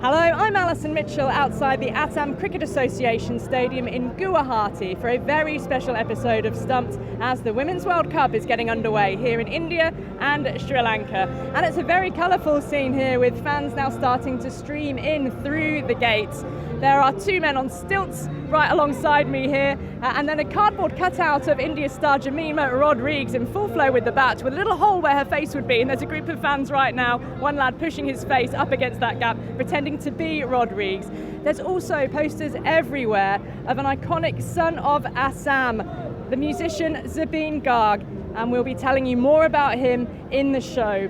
Hello, I'm Alison Mitchell outside the Assam Cricket Association Stadium in Guwahati for a very special episode of Stumped as the Women's World Cup is getting underway here in India and Sri Lanka. And it's a very colourful scene here with fans now starting to stream in through the gates. There are two men on stilts right alongside me here, and then a cardboard cutout of India's star Jemima Rodrigues in full flow with the bat, with a little hole where her face would be, and there's a group of fans right now, one lad pushing his face up against that gap, pretending to be Rodrigues. There's also posters everywhere of an iconic son of Assam, the musician Zubeen Garg, and we'll be telling you more about him in the show.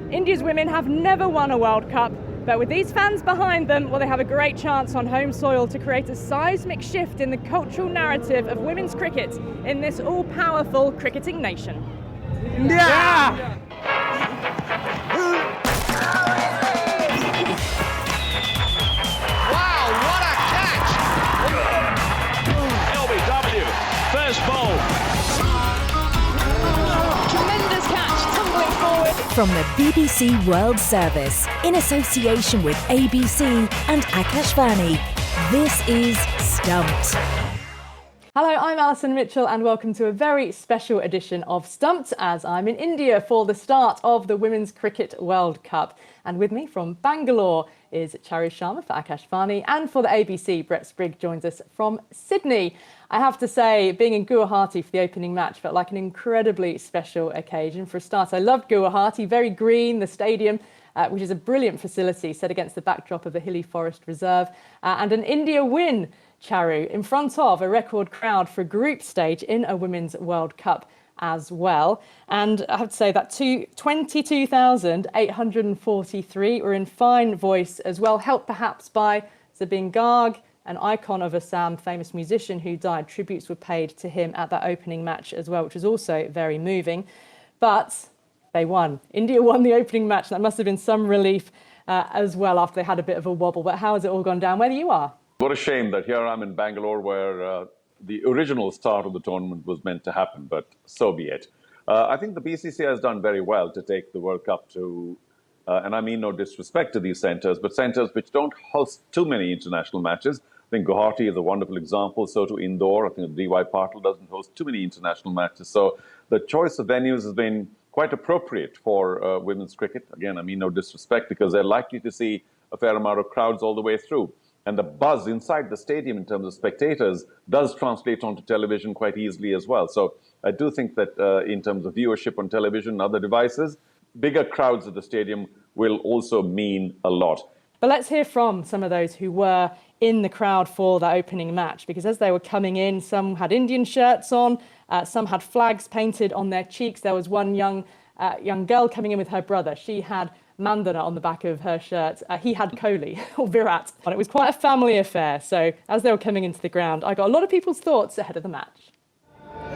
India's women have never won a World Cup, but with these fans behind them, well, they have a great chance on home soil to create a seismic shift in the cultural narrative of women's cricket in this all-powerful cricketing nation. India! Yeah! Wow, what a catch! LBW, first ball. Tremendous catch, tumbling forward. From the BBC World Service, in association with ABC and Akashvani, this is Stumped. Hello, I'm Alison Mitchell and welcome to a very special edition of Stumped as I'm in India for the start of the Women's Cricket World Cup. And with me from Bangalore is Charu Sharma for Akashvani, and for the ABC, Brett Sprigg joins us from Sydney. I have to say, being in Guwahati for the opening match felt like an incredibly special occasion. For a start, I loved Guwahati, very green, the stadium, which is a brilliant facility set against the backdrop of a hilly forest reserve, and an India win, Charu, in front of a record crowd for a group stage in a Women's World Cup as well. And I have to say that 22,843 were in fine voice as well, helped perhaps by Zubeen Garg, an icon of Assam, famous musician who died. Tributes were paid to him at that opening match as well, which was also very moving. But they won. India won the opening match. That must have been some relief as well after they had a bit of a wobble. But how has it all gone down? Where you are? What a shame that here I'm in Bangalore where the original start of the tournament was meant to happen, but so be it. I think the BCCI has done very well to take the World Cup to, and I mean no disrespect to these centres, but centres which don't host too many international matches. I think Guwahati is a wonderful example, so too Indore. I think DY Patil doesn't host too many international matches. So the choice of venues has been quite appropriate for women's cricket. Again, I mean no disrespect, because they're likely to see a fair amount of crowds all the way through. And the buzz inside the stadium in terms of spectators does translate onto television quite easily as well. So I do think that in terms of viewership on television and other devices, bigger crowds at the stadium will also mean a lot. But let's hear from some of those who were in the crowd for that opening match, because as they were coming in, some had Indian shirts on, some had flags painted on their cheeks. There was one young girl coming in with her brother. She had Mandana on the back of her shirt. He had Kohli, or Virat. And it was quite a family affair. So as they were coming into the ground, I got a lot of people's thoughts ahead of the match.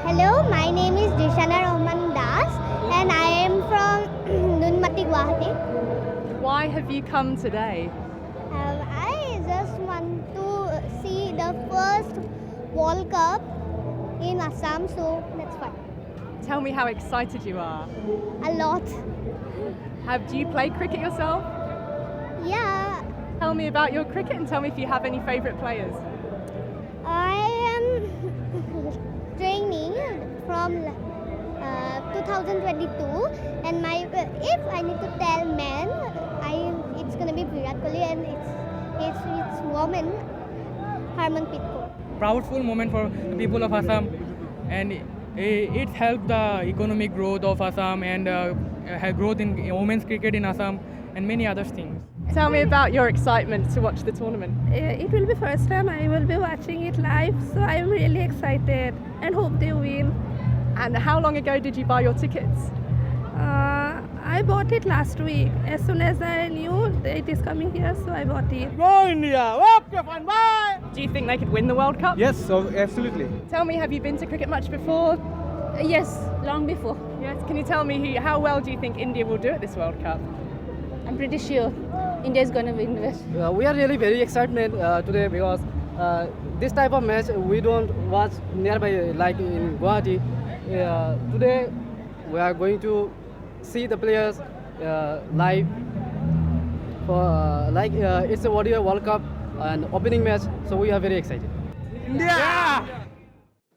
Hello, my name is Dishana Roman Das and I am from Nunmati, Guwahati. Why have you come today? I just want to see the first World Cup in Assam, so that's fine. Tell me how excited you are. A lot. Do you play cricket yourself? Yeah. Tell me about your cricket and tell me if you have any favourite players. I am training from 2022 and if I need to tell men, it's gonna be Virat Kohli and it's woman Harmanpreet Kaur. Proudful moment for the people of Assam, and it helped the economic growth of Assam and growth in women's cricket in Assam and many other things. Tell me about your excitement to watch the tournament. It will be first time I will be watching it live, so I'm really excited and hope they win. And how long ago did you buy your tickets? I bought it last week. As soon as I knew it is coming here, so I bought it. Go India! Okay, fine, bye! Do you think they could win the World Cup? Yes, so absolutely. Tell me, have you been to cricket much before? Yes, long before. Yes. Can you tell me how well do you think India will do at this World Cup? I'm pretty sure India is going to win it. We are really very excited today because this type of match we don't watch nearby like in Guwahati. Today we are going to see the players live For it's a World Cup and opening match, so we are very excited.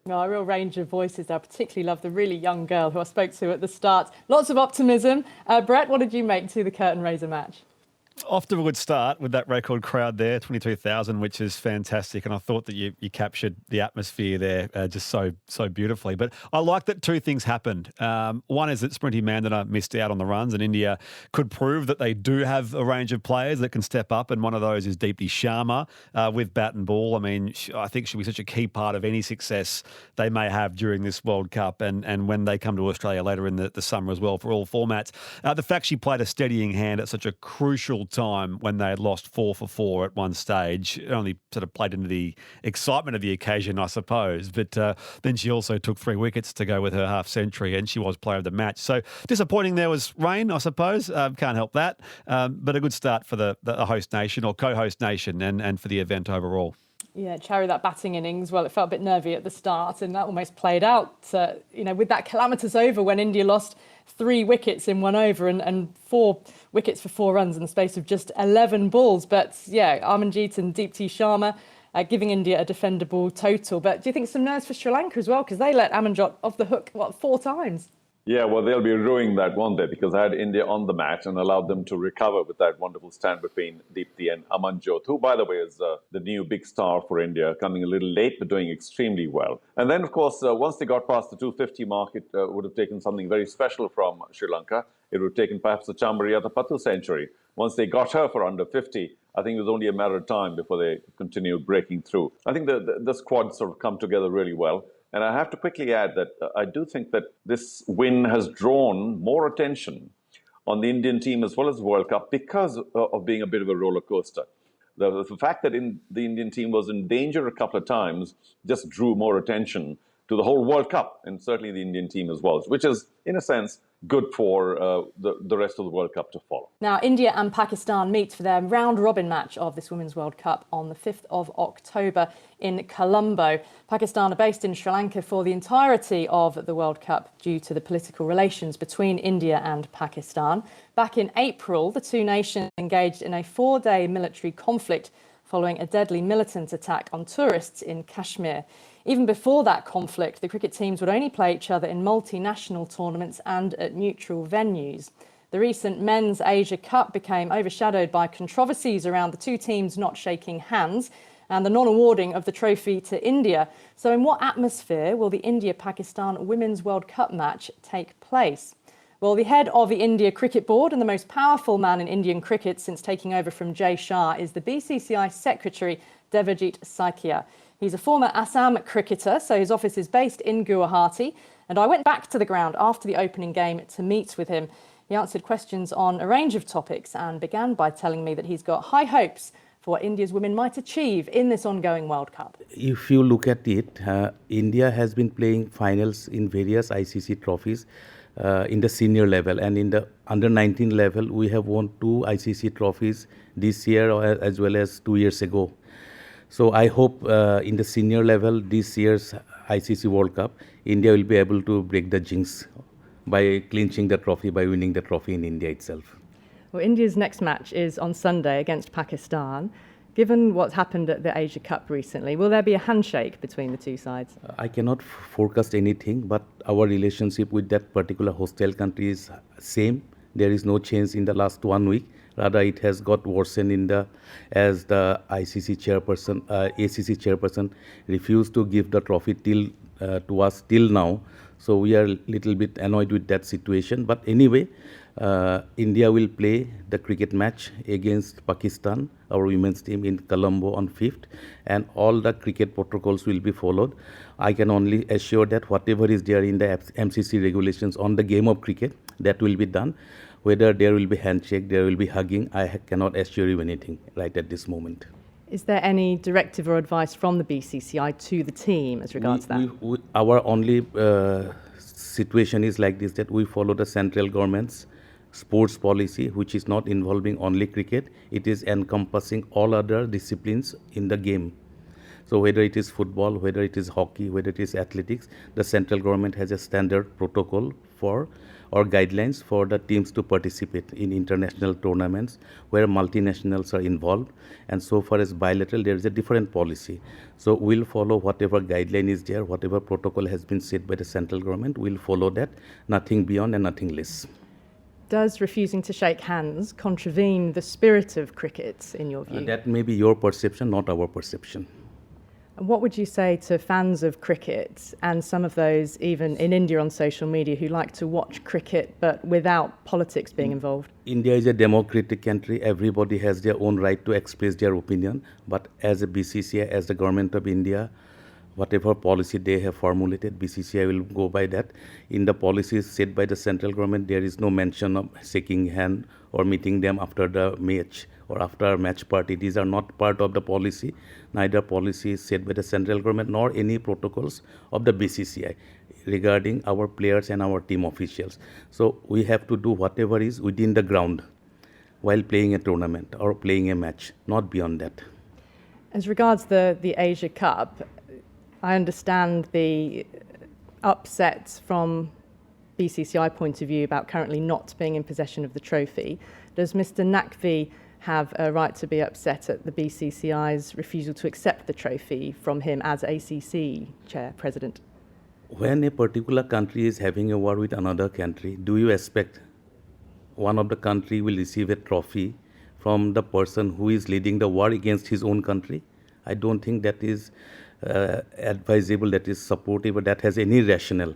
No, a real range of voices there. I particularly love the really young girl who I spoke to at the start. Lots of optimism. Brett, what did you make to the curtain raiser match? Off to a good start with that record crowd there, 22,000, which is fantastic. And I thought that you captured the atmosphere there just so beautifully. But I like that two things happened. One is that Smriti Mandana missed out on the runs, and India could prove that they do have a range of players that can step up. And one of those is Deepti Sharma with bat and ball. I mean, I think she'll be such a key part of any success they may have during this World Cup and when they come to Australia later in the summer as well for all formats. The fact she played a steadying hand at such a crucial time when they had lost 4 for 4 at one stage. It only sort of played into the excitement of the occasion, I suppose. But then she also took 3 wickets to go with her half century, and she was player of the match. So disappointing there was rain, I suppose. Can't help that. But a good start for the host nation or co-host nation and for the event overall. Yeah, Charu, that batting innings, well, it felt a bit nervy at the start, and that almost played out, with that calamitous over when India lost 3 wickets in 1 over and 4 wickets for 4 runs in the space of just 11 balls. But yeah, Amanjeet and Deepti Sharma giving India a defendable total. But do you think some nerves for Sri Lanka as well? Because they let Amanjeet off the hook, 4 times? Yeah, well, they'll be ruining that, won't they? Because I had India on the match and allowed them to recover with that wonderful stand between Deepti and Amanjot, who, by the way, is the new big star for India, coming a little late but doing extremely well. And then, of course, once they got past the 250 mark, it would have taken something very special from Sri Lanka. It would have taken perhaps the Chambariyata Pattu century. Once they got her for under 50, I think it was only a matter of time before they continued breaking through. I think the squad sort of come together really well. And I have to quickly add that I do think that this win has drawn more attention on the Indian team as well as the World Cup because of being a bit of a roller coaster. The fact that the Indian team was in danger a couple of times just drew more attention to the whole World Cup and certainly the Indian team as well, which is, in a sense, good for the rest of the World Cup to follow. Now, India and Pakistan meet for their round-robin match of this Women's World Cup on the 5th of October in Colombo. Pakistan are based in Sri Lanka for the entirety of the World Cup due to the political relations between India and Pakistan. Back in April, the two nations engaged in a 4-day military conflict following a deadly militant attack on tourists in Kashmir. Even before that conflict, the cricket teams would only play each other in multinational tournaments and at neutral venues. The recent Men's Asia Cup became overshadowed by controversies around the two teams not shaking hands and the non-awarding of the trophy to India. So in what atmosphere will the India-Pakistan Women's World Cup match take place? Well, the head of the India Cricket Board and the most powerful man in Indian cricket since taking over from Jay Shah is the BCCI Secretary Devajit Saikia. He's a former Assam cricketer, so his office is based in Guwahati. And I went back to the ground after the opening game to meet with him. He answered questions on a range of topics and began by telling me that he's got high hopes for what India's women might achieve in this ongoing World Cup. If you look at it, India has been playing finals in various ICC trophies in the senior level, and in the under-19 level, we have won 2 ICC trophies this year as well as 2 years ago. So I hope in the senior level, this year's ICC World Cup, India will be able to break the jinx by clinching the trophy, by winning the trophy in India itself. Well, India's next match is on Sunday against Pakistan. Given what's happened at the Asia Cup recently, will there be a handshake between the two sides? I cannot forecast anything, but our relationship with that particular hostile country is same. There is no change in the last 1 week. Rather, it has got worsened as the ACC chairperson refused to give the trophy to us till now. So we are a little bit annoyed with that situation. But anyway, India will play the cricket match against Pakistan, our women's team, in Colombo on 5th, and all the cricket protocols will be followed. I can only assure that whatever is there in the MCC regulations on the game of cricket, that will be done. Whether there will be handshake, there will be hugging, I cannot assure you anything right at this moment. Is there any directive or advice from the BCCI to the team as regards that? Our only situation is like this, that we follow the central government's sports policy, which is not involving only cricket. It is encompassing all other disciplines in the game. So whether it is football, whether it is hockey, whether it is athletics, the central government has a standard protocol for or guidelines for the teams to participate in international tournaments where multinationals are involved. And so far as bilateral, there is a different policy. So we'll follow whatever guideline is there, whatever protocol has been set by the central government, we'll follow that, nothing beyond and nothing less. Does refusing to shake hands contravene the spirit of cricket, in your view? That may be your perception, not our perception. And what would you say to fans of cricket and some of those even in India on social media who like to watch cricket but without politics being involved? India is a democratic country. Everybody has their own right to express their opinion. But as a BCCI, as the government of India, whatever policy they have formulated, BCCI will go by that. In the policies set by the central government, there is no mention of shaking hand or meeting them after the match or after a match party. These are not part of the policy. Neither policy is set by the central government nor any protocols of the BCCI regarding our players and our team officials. So we have to do whatever is within the ground while playing a tournament or playing a match, not beyond that. As regards the Asia Cup, I understand the upset from BCCI point of view about currently not being in possession of the trophy. Does Mr. Naqvi have a right to be upset at the BCCI's refusal to accept the trophy from him as ACC chair president? When a particular country is having a war with another country, do you expect one of the country will receive a trophy from the person who is leading the war against his own country? I don't think that is advisable, that is supportive, or that has any rationale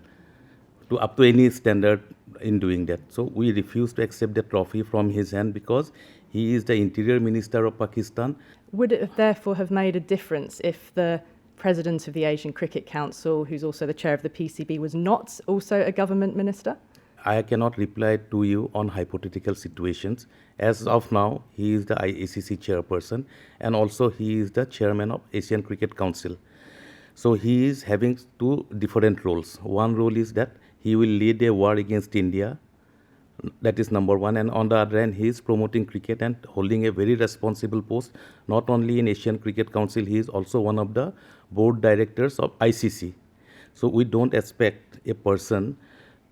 to up to any standard in doing that. So we refuse to accept the trophy from his hand because he is the Interior Minister of Pakistan. Would it therefore have made a difference if the president of the Asian Cricket Council, who's also the chair of the PCB, was not also a government minister? I cannot reply to you on hypothetical situations. As of now, he is the IACC chairperson and also he is the chairman of Asian Cricket Council. So he is having two different roles. One role is that he will lead a war against India. That is number one. And on the other hand, he is promoting cricket and holding a very responsible post, not only in Asian Cricket Council, he is also one of the board directors of ICC. So we don't expect a person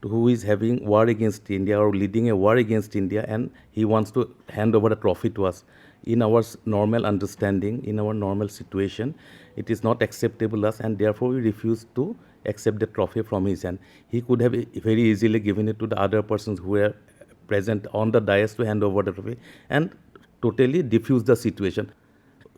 who is having war against India or leading a war against India and he wants to hand over the trophy to us. In our normal understanding, in our normal situation, it is not acceptable to us and therefore we refuse to accept the trophy from his hand. He could have very easily given it to the other persons who were present on the dais to hand over the trophy and totally diffuse the situation.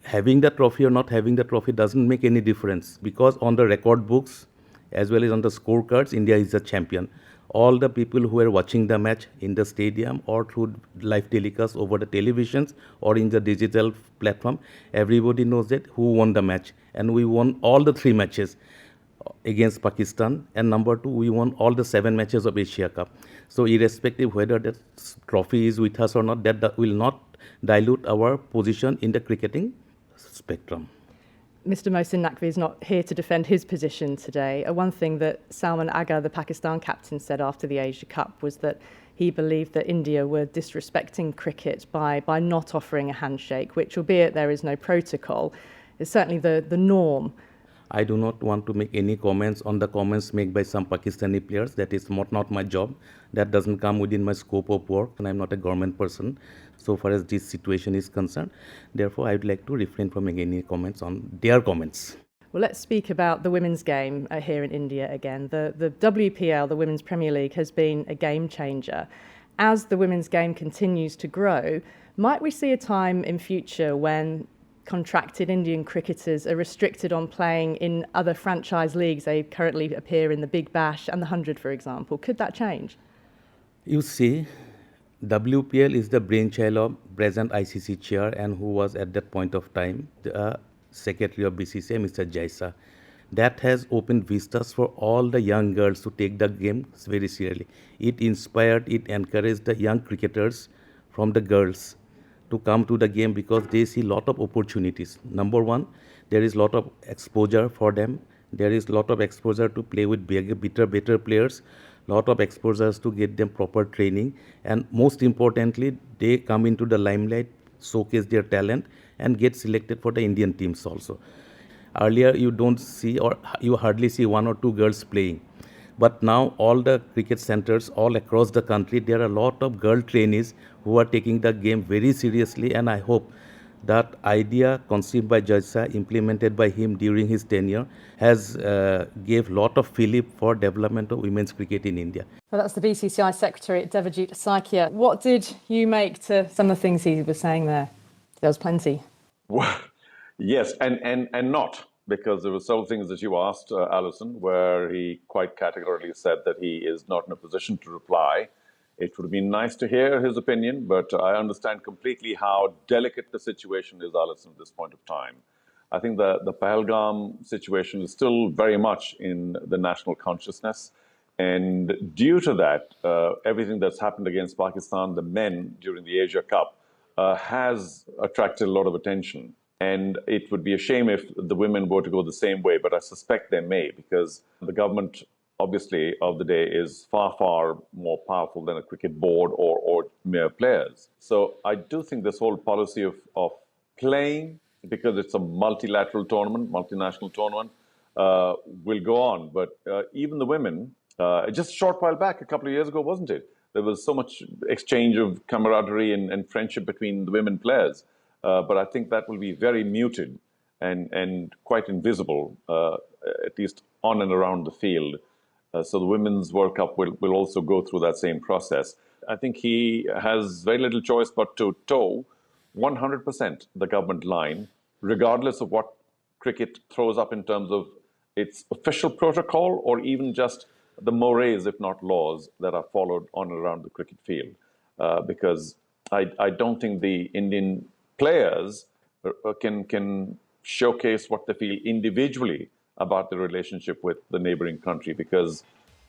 Having the trophy or not having the trophy doesn't make any difference because on the record books as well as on the scorecards, India is the champion. All the people who are watching the match in the stadium or through live telecast over the televisions or in the digital platform, everybody knows that who won the match. And we won all the 3 matches against Pakistan. And number 2, we won all the 7 matches of Asia Cup. So irrespective whether that trophy is with us or not, that will not dilute our position in the cricketing spectrum. Mr. Mohsin Naqvi is not here to defend his position today. One thing that Salman Agha, the Pakistan captain, said after the Asia Cup was that he believed that India were disrespecting cricket by not offering a handshake, which, albeit there is no protocol, is certainly the norm. I do not want to make any comments on the comments made by some Pakistani players. That is not my job. That doesn't come within my scope of work and I'm not a government person so far as this situation is concerned. Therefore, I would like to refrain from making any comments on their comments. Well, let's speak about the women's game here in India again. The WPL, the Women's Premier League, has been a game changer. As the women's game continues to grow, might we see a time in future when contracted Indian cricketers are restricted on playing in other franchise leagues? They currently appear in the Big Bash and the 100, for example. Could that change? You see, WPL is the brainchild of present ICC chair and who was at that point of time the Secretary of BCCI, Mr. Jaisa. That has opened vistas for all the young girls to take the game very seriously. It inspired, it encouraged the young cricketers from the girls to come to the game because they see a lot of opportunities. Number one, there is a lot of exposure for them. There is a lot of exposure to play with better players, lot of exposures to get them proper training, and most importantly, they come into the limelight, showcase their talent, and get selected for the Indian teams also. Earlier, you don't see or you hardly see one or two girls playing. But now all the cricket centers all across the country, there are a lot of girl trainees who are taking the game very seriously, and I hope that idea conceived by Judge Shah, implemented by him during his tenure, has gave lot of fillip for development of women's cricket in India. Well, that's the BCCI Secretary Devajit Saikia. What did you make to some of the things he was saying there? There was plenty. Well, yes, and not, because there were several things that you asked, Alison, where he quite categorically said that he is not in a position to reply. It would have been nice to hear his opinion, but I understand completely how delicate the situation is, Alison, at this point of time. I think the Pahalgam situation is still very much in the national consciousness. And due to that, everything that's happened against Pakistan, the men during the Asia Cup, has attracted a lot of attention. And it would be a shame if the women were to go the same way, but I suspect they may, because the government, obviously, of the day is far, far more powerful than a cricket board or mere players. So I do think this whole policy of playing, because it's a multilateral tournament, multinational tournament, will go on. But even the women, just a short while back, a couple of years ago, wasn't it? There was so much exchange of camaraderie and friendship between the women players. But I think that will be very muted and quite invisible, at least on and around the field. So the Women's World Cup will also go through that same process. I think he has very little choice but to toe 100% the government line, regardless of what cricket throws up in terms of its official protocol or even just the mores, if not laws, that are followed on and around the cricket field. Because I don't think the Indian players can showcase what they feel individually about the relationship with the neighboring country, because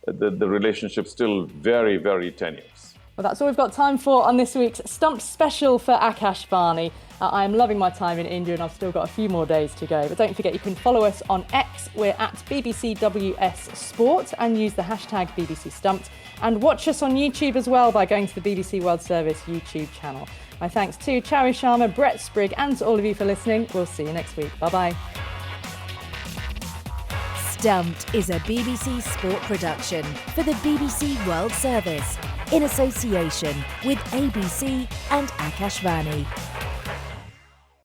the relationship's still very, very tenuous. Well, that's all we've got time for on this week's Stumped Special for Akashvani. I am loving my time in India and I've still got a few more days to go. But don't forget, you can follow us on X. We're at BBCWS Sport and use the hashtag BBC Stumped. And watch us on YouTube as well by going to the BBC World Service YouTube channel. My thanks to Charu Sharma, Brett Sprigg, and to all of you for listening. We'll see you next week. Bye-bye. Stumped is a BBC Sport production for the BBC World Service in association with ABC and Akashvani.